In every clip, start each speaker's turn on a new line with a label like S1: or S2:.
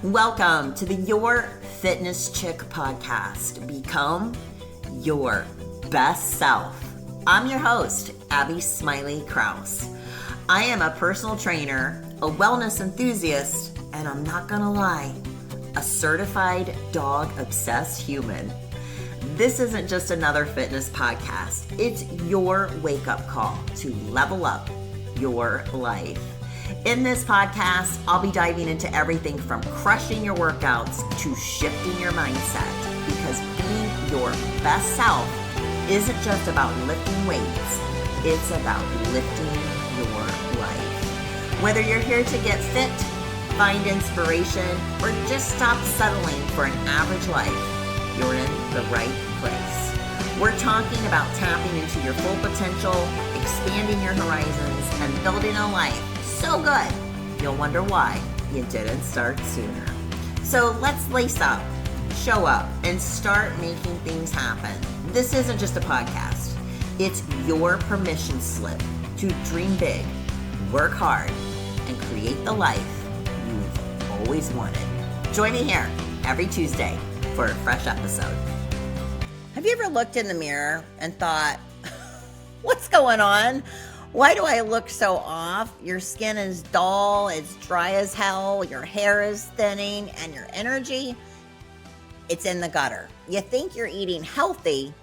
S1: Welcome to the Your Fitness Chick podcast. Become your best self. I'm your host, Abby Smiley Krause. I am a personal trainer, a wellness enthusiast, and I'm not gonna lie, a certified dog-obsessed human. This isn't just another fitness podcast. It's your wake-up call to level up your life. In this podcast, I'll be diving into everything from crushing your workouts to shifting your mindset, because being your best self isn't just about lifting weights, it's about lifting your life. Whether you're here to get fit, find inspiration, or just stop settling for an average life, you're in the right place. We're talking about tapping into your full potential, expanding your horizons, and building a life so good, you'll wonder why you didn't start sooner. So let's lace up, show up, and start making things happen. This isn't just a podcast. It's your permission slip to dream big, work hard, and create the life you've always wanted. Join me here every Tuesday for a fresh episode. Have you ever looked in the mirror and thought, what's going on? Why do I look so off? Your skin is dull, it's dry as hell, your hair is thinning, and your energy, it's in the gutter. You think you're eating healthy,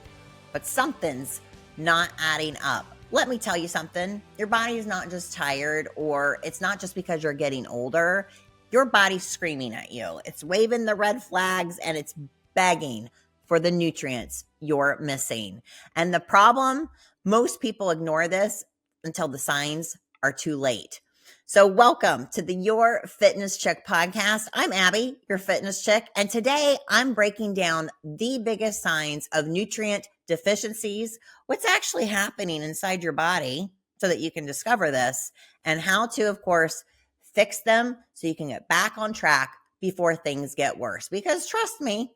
S1: but something's not adding up. Let me tell you something. Your body is not just tired, or it's not just because you're getting older. Your body's screaming at you. It's waving the red flags, and it's begging for the nutrients you're missing. And the problem, most people ignore this until the signs are too late. So welcome to the Your Fitness Chick podcast. I'm Abby, your fitness chick, and today I'm breaking down the biggest signs of nutrient deficiencies, what's actually happening inside your body so that you can discover this, and how to, of course, fix them so you can get back on track before things get worse. Because trust me,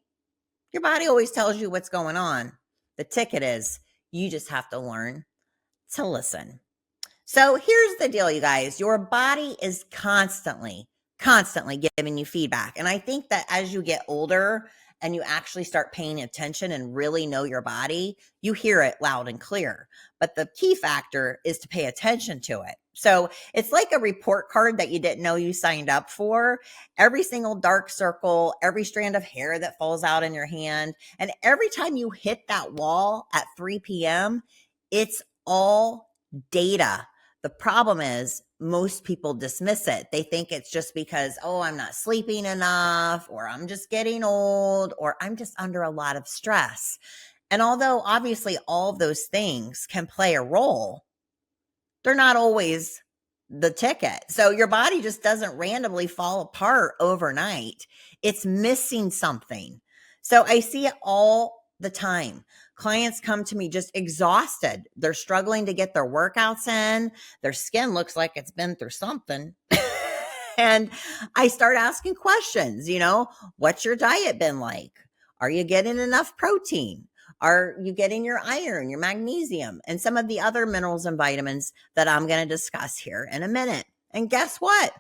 S1: your body always tells you what's going on. The ticket is you just have to learn to listen. So here's the deal, you guys. Your body is constantly giving you feedback. And I think that as you get older and you actually start paying attention and really know your body, you hear it loud and clear. But the key factor is to pay attention to it. So it's like a report card that you didn't know you signed up for. Every single dark circle, every strand of hair that falls out in your hand, and every time you hit that wall at 3 p.m., it's all data. The problem is most people dismiss it. They think it's just because, oh, I'm not sleeping enough, or I'm just getting old, or I'm just under a lot of stress. And although obviously all of those things can play a role, they're not always the ticket. So your body just doesn't randomly fall apart overnight. It's missing something. So I see it all the time. Clients come to me just exhausted. They're struggling to get their workouts in. Their skin looks like it's been through something. And I start asking questions, what's your diet been like? Are you getting enough protein? Are you getting your iron, your magnesium, and some of the other minerals and vitamins that I'm going to discuss here in a minute? And guess what?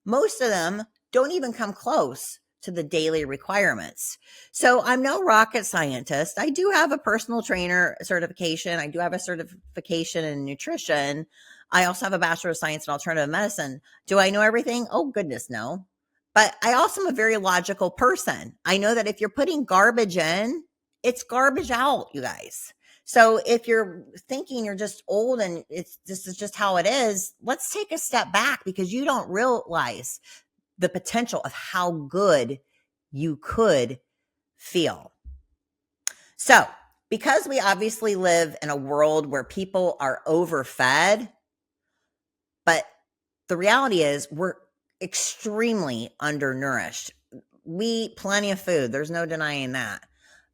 S1: Most of them don't even come close to the daily requirements. So I'm no rocket scientist. I do have a personal trainer certification. I do have a certification in nutrition. I also have a Bachelor of Science in Alternative Medicine. Do I know everything? Oh, goodness, no. But I also am a very logical person. I know that if you're putting garbage in, it's garbage out, you guys. So if you're thinking you're just old and this is just how it is, let's take a step back, because you don't realize the potential of how good you could feel. So, because we obviously live in a world where people are overfed, but the reality is we're extremely undernourished. We eat plenty of food. There's no denying that,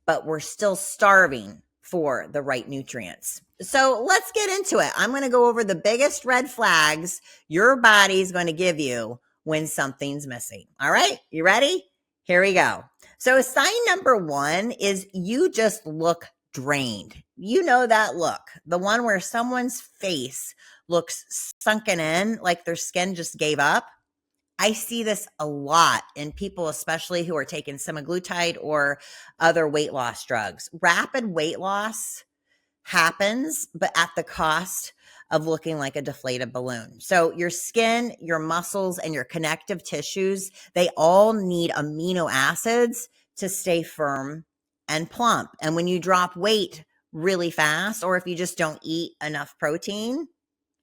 S1: but we're still starving for the right nutrients. So let's get into it. I'm going to go over the biggest red flags your body's going to give you when something's missing. All right, you ready? Here we go. So sign number one is you just look drained. You know that look, the one where someone's face looks sunken in, like their skin just gave up. I see this a lot in people, especially who are taking semaglutide or other weight loss drugs. Rapid weight loss happens, but at the cost of looking like a deflated balloon. So your skin, your muscles, and your connective tissues, they all need amino acids to stay firm and plump. And when you drop weight really fast, or if you just don't eat enough protein,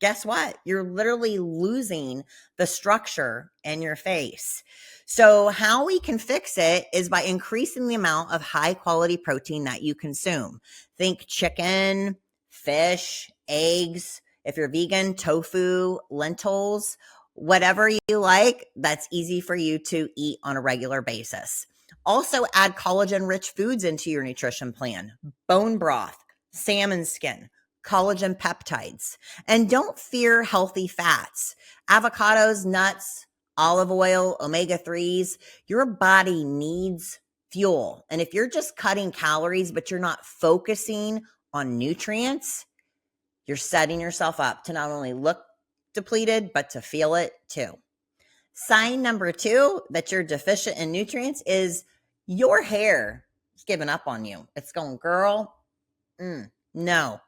S1: guess what? You're literally losing the structure in your face. So, how we can fix it is by increasing the amount of high quality protein that you consume. Think chicken, fish, eggs. If you're vegan, tofu, lentils, whatever you like, that's easy for you to eat on a regular basis. Also, add collagen rich foods into your nutrition plan: bone broth, salmon skin, collagen peptides. And don't fear healthy fats. Avocados, nuts, olive oil, omega 3s, your body needs fuel. And if you're just cutting calories, but you're not focusing on nutrients, you're setting yourself up to not only look depleted, but to feel it too. Sign number 2 that you're deficient in nutrients is your hair is giving up on you. It's going, girl, no.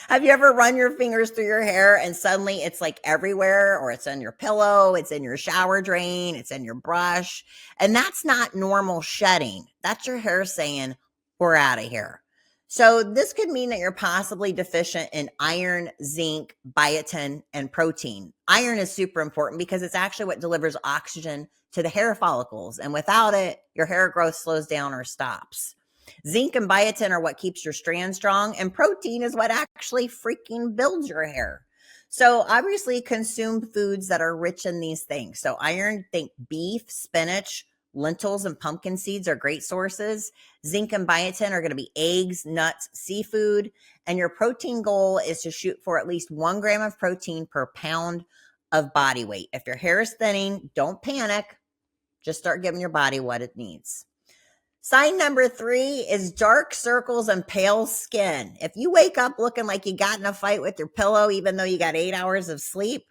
S1: Have you ever run your fingers through your hair and suddenly it's like everywhere, or it's on your pillow, it's in your shower drain, it's in your brush? And that's not normal shedding. That's your hair saying, we're out of here. So this could mean that you're possibly deficient in iron, zinc, biotin, and protein. Iron is super important because it's actually what delivers oxygen to the hair follicles. And without it, your hair growth slows down or stops. Zinc and biotin are what keeps your strand strong, and protein is what actually freaking builds your hair. So obviously consume foods that are rich in these things. So iron, think beef, spinach, lentils, and pumpkin seeds are great sources. Zinc and biotin are going to be eggs, nuts, seafood. And your protein goal is to shoot for at least 1 gram of protein per pound of body weight. If your hair is thinning, don't panic. Just start giving your body what it needs. Sign number 3 is dark circles and pale skin. If you wake up looking like you got in a fight with your pillow, even though you got 8 hours of sleep,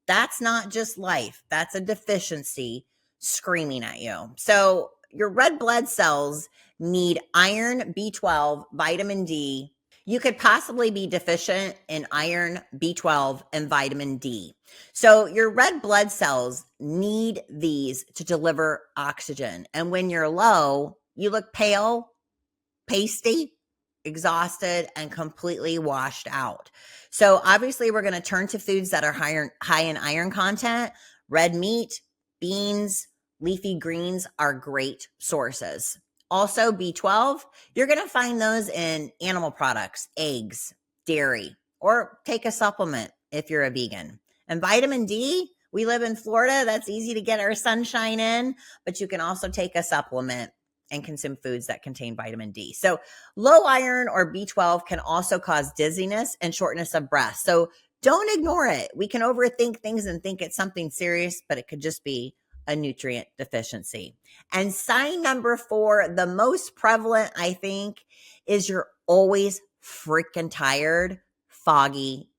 S1: that's not just life. That's a deficiency screaming at you. So your red blood cells need iron, B12, vitamin D. You could possibly be deficient in iron, B12, and vitamin D. So your red blood cells need these to deliver oxygen. And when you're low, you look pale, pasty, exhausted, and completely washed out. So obviously we're going to turn to foods that are high in iron content. Red meat, beans, leafy greens are great sources. Also B12, you're going to find those in animal products, eggs, dairy, or take a supplement if you're a vegan. And vitamin D, we live in Florida. That's easy to get our sunshine in, but you can also take a supplement and consume foods that contain vitamin D. So low iron or B12 can also cause dizziness and shortness of breath. So don't ignore it. We can overthink things and think it's something serious, but it could just be a nutrient deficiency. And sign number 4, the most prevalent, I think, is you're always freaking tired, foggy,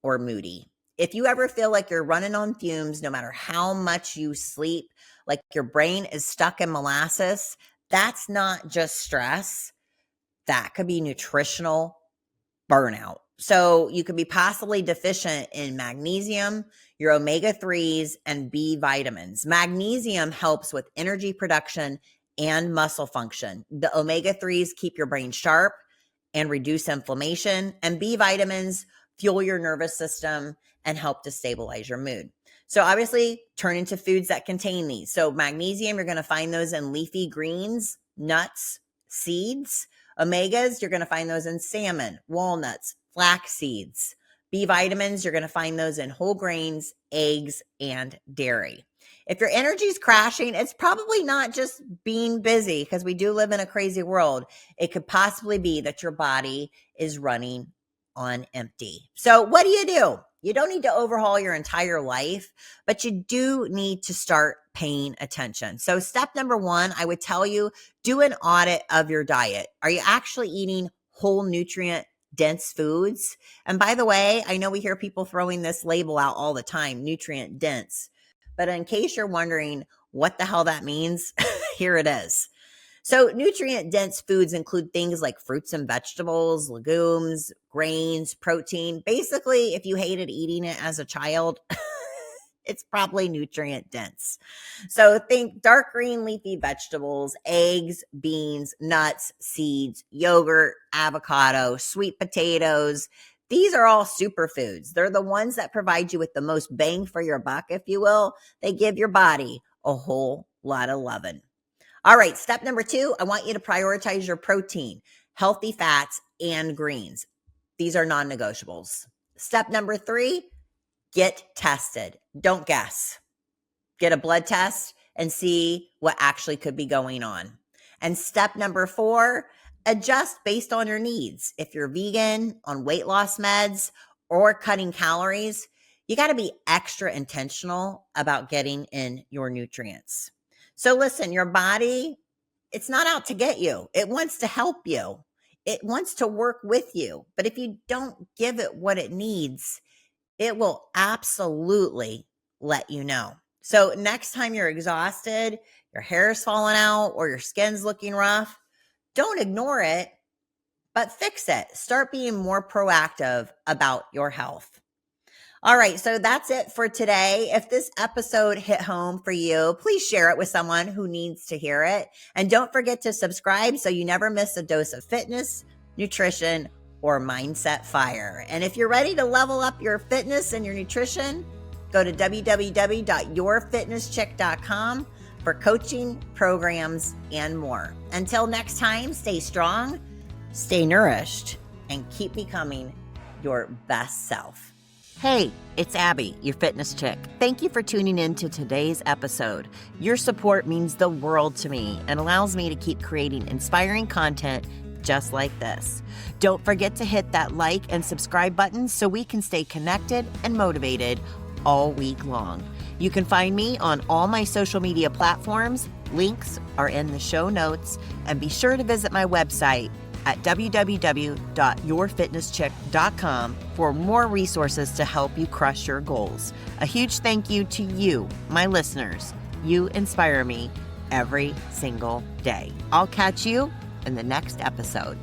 S1: or moody. If you ever feel like you're running on fumes, no matter how much you sleep, like your brain is stuck in molasses, that's not just stress. That could be nutritional burnout. So you could be possibly deficient in magnesium, your omega 3s, and B vitamins. Magnesium helps with energy production and muscle function. The omega 3s keep your brain sharp and reduce inflammation, and B vitamins fuel your nervous system and help to stabilize your mood. So obviously turn into foods that contain these. So magnesium, you're going to find those in leafy greens, nuts, seeds. Omegas, you're going to find those in salmon, walnuts, flax seeds. B vitamins, you're going to find those in whole grains, eggs, and dairy. If your energy is crashing, it's probably not just being busy, because we do live in a crazy world. It could possibly be that your body is running on empty. So what do? You don't need to overhaul your entire life, but you do need to start paying attention. So step number 1, I would tell you, do an audit of your diet. Are you actually eating whole nutrient dense foods? And by the way, I know we hear people throwing this label out all the time, nutrient dense, But in case you're wondering what the hell that means, here it is. So nutrient-dense foods include things like fruits and vegetables, legumes, grains, protein. Basically, if you hated eating it as a child, it's probably nutrient-dense. So think dark green leafy vegetables, eggs, beans, nuts, seeds, yogurt, avocado, sweet potatoes. These are all superfoods. They're the ones that provide you with the most bang for your buck, if you will. They give your body a whole lot of loving. All right, step number 2, I want you to prioritize your protein, healthy fats, and greens. These are non-negotiables. Step number 3, get tested. Don't guess. Get a blood test and see what actually could be going on. And step number 4, adjust based on your needs. If you're vegan, on weight loss meds, or cutting calories, you got to be extra intentional about getting in your nutrients. So listen, your body, it's not out to get you. It wants to help you. It wants to work with you. But if you don't give it what it needs, it will absolutely let you know. So next time you're exhausted, your hair's falling out, or your skin's looking rough, don't ignore it, but fix it. Start being more proactive about your health. All right, so that's it for today. If this episode hit home for you, please share it with someone who needs to hear it. And don't forget to subscribe so you never miss a dose of fitness, nutrition, or mindset fire. And if you're ready to level up your fitness and your nutrition, go to www.yourfitnesschick.com for coaching, programs, and more. Until next time, stay strong, stay nourished, and keep becoming your best self. Hey, it's Abby, your fitness chick. Thank you for tuning in to today's episode. Your support means the world to me and allows me to keep creating inspiring content just like this. Don't forget to hit that like and subscribe button so we can stay connected and motivated all week long. You can find me on all my social media platforms. Links are in the show notes, and be sure to visit my website at www.yourfitnesschick.com for more resources to help you crush your goals. A huge thank you to you, my listeners. You inspire me every single day. I'll catch you in the next episode.